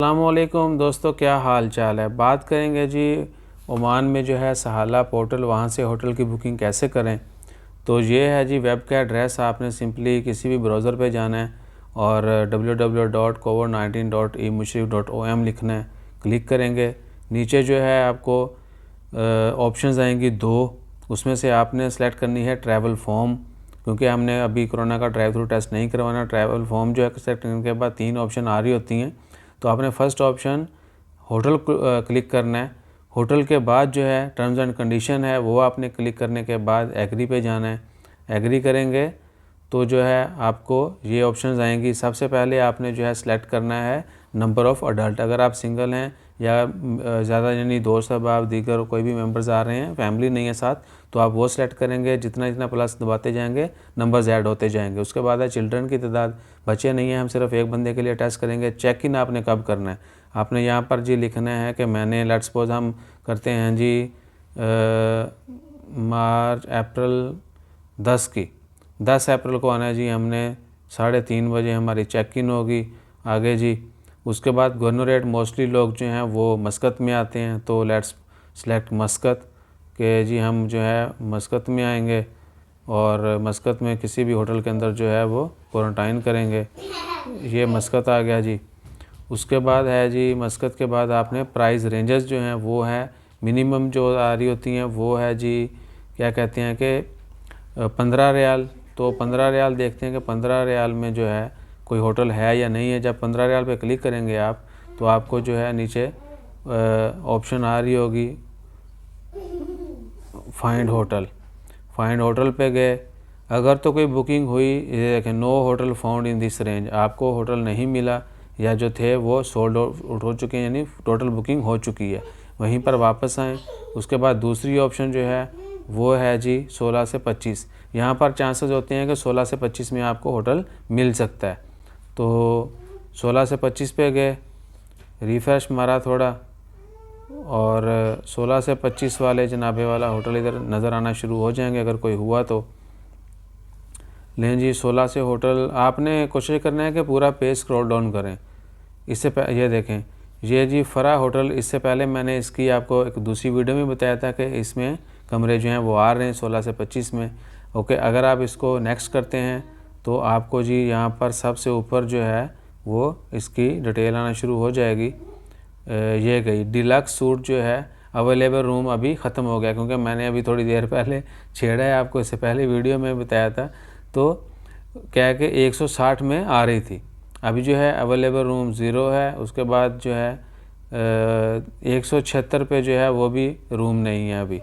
अस्सलामुअलैकुम दोस्तों, क्या हाल चाल है। बात करेंगे जी ओमान में जो है सहाला पोर्टल, वहाँ से होटल की बुकिंग कैसे करें। तो ये है जी वेब का एड्रेस। आपने सिंपली किसी भी ब्राउज़र पे जाना है और www.covid19.emushrif.om लिखना है। क्लिक करेंगे, नीचे जो है आपको ऑप्शंस आएंगी दो, उसमें से आपने सेलेक्ट करनी है ट्रैवल फॉर्म, क्योंकि हमने अभी कोरोना का ड्राइव थ्रू टेस्ट नहीं करवाना। ट्रैवल फॉर्म जो है सेलेक्ट करने के बाद 3 ऑप्शन आ रही होती हैं। तो आपने फर्स्ट ऑप्शन होटल क्लिक करना है। होटल के बाद जो है टर्म्स एंड कंडीशन है वो आपने क्लिक करने के बाद एग्री पे जाना है। एग्री करेंगे तो जो है आपको ये ऑप्शंस आएंगी। सबसे पहले आपने जो है सेलेक्ट करना है नंबर ऑफ़ अडल्ट। अगर आप सिंगल हैं या ज़्यादा यानी दोस्त अहबाब दीगर कोई भी मेंबर्स आ रहे हैं, फैमिली नहीं है साथ, तो आप वो सेलेक्ट करेंगे। जितना जितना प्लस दबाते जाएंगे नंबर्स ऐड होते जाएंगे। उसके बाद है चिल्ड्रन की तादाद। बच्चे नहीं हैं, हम सिर्फ एक बंदे के लिए टेस्ट करेंगे। चेक इन आपने कब करना है, आपने यहाँ पर जी लिखना है कि मैंने लेट्स सपोज हम करते हैं जी मार्च अप्रैल 10 अप्रैल को आना है जी। हमने 3:30 बजे हमारी चेक इन होगी। आगे जी उसके बाद गवर्नरेट मोस्टली लोग जो हैं वो मस्कत में आते हैं, तो लेट्स सेलेक्ट मस्कत के जी हम जो है मस्कत में आएंगे और मस्कत में किसी भी होटल के अंदर जो है वो क्वारंटाइन करेंगे। ये मस्कत आ गया जी। उसके बाद है जी मस्कत के बाद आपने प्राइस रेंजेस जो हैं वो है मिनिमम जो आ रही होती हैं वो है जी क्या कहते हैं कि 15 रियाल। तो 15 रियाल देखते हैं कि 15 रियाल में जो है कोई होटल है या नहीं है। जब 15 रियाल पे क्लिक करेंगे आप तो आपको जो है नीचे ऑप्शन आ रही होगी फाइंड होटल पे गए। अगर तो कोई बुकिंग हुई, ये देखें no hotel found in this range, आपको होटल नहीं मिला या जो थे वो सोल्ड आउट हो चुके हैं, यानी टोटल बुकिंग हो चुकी है, वहीं पर वापस आएँ। उसके बाद दूसरी ऑप्शन जो है वो है जी 16 से 25। यहाँ पर चांसेस होते हैं कि 16 से 25 में आपको होटल मिल सकता है। तो 16 से 25 पे गए, रिफ़्रेश मारा थोड़ा और 16 से 25 वाले जनाबे वाला होटल इधर नज़र आना शुरू हो जाएंगे अगर कोई हुआ तो। लें जी 16 से होटल आपने कोशिश करना है कि पूरा पेज स्क्रॉल डाउन करें। इससे ये देखें ये जी फरा होटल, इससे पहले मैंने इसकी आपको एक दूसरी वीडियो में बताया था कि इसमें कमरे जो हैं वो आ रहे हैं 16 से 25 में। ओके, अगर आप इसको नेक्स्ट करते हैं तो आपको जी यहाँ पर सबसे ऊपर जो है वो इसकी डिटेल आना शुरू हो जाएगी। ये गई डिलक्स सूट जो है अवेलेबल रूम अभी ख़त्म हो गया, क्योंकि मैंने अभी थोड़ी देर पहले छेड़ा है आपको, इससे पहले वीडियो में बताया था। तो क्या है कि 160 में आ रही थी, अभी जो है अवेलेबल रूम 0 है। उसके बाद जो है 176 पे जो है वो भी रूम नहीं है अभी।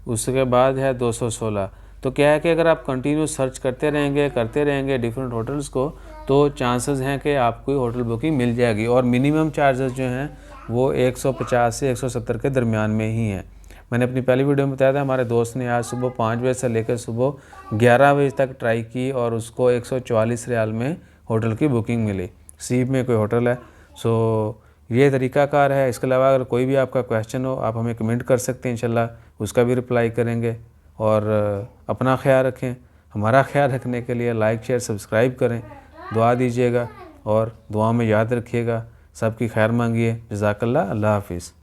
उसके बाद है 216। तो क्या है कि अगर आप कंटिन्यू सर्च करते रहेंगे डिफरेंट होटल्स को, तो चांसेस हैं कि आपको होटल बुकिंग मिल जाएगी। और मिनिमम चार्जेस जो हैं वो 150 से 170 के दरमियान में ही हैं। मैंने अपनी पहली वीडियो में बताया था, हमारे दोस्त ने आज सुबह 5 बजे से लेकर सुबह 11 बजे तक ट्राई की और उसको 144 रियाल में होटल की बुकिंग मिली। सीप में कोई होटल है। सो ये तरीक़ाकार है। इसके अलावा अगर कोई भी आपका क्वेश्चन हो आप हमें कमेंट कर सकते हैं, इंशाल्लाह उसका भी रिप्लाई करेंगे। और अपना ख्याल रखें। हमारा ख्याल रखने के लिए लाइक शेयर सब्सक्राइब करें, दुआ दीजिएगा और दुआ में याद रखिएगा। सबकी खैर मांगिए। जज़ाकल्लाह। अल्लाह हाफ़िज़।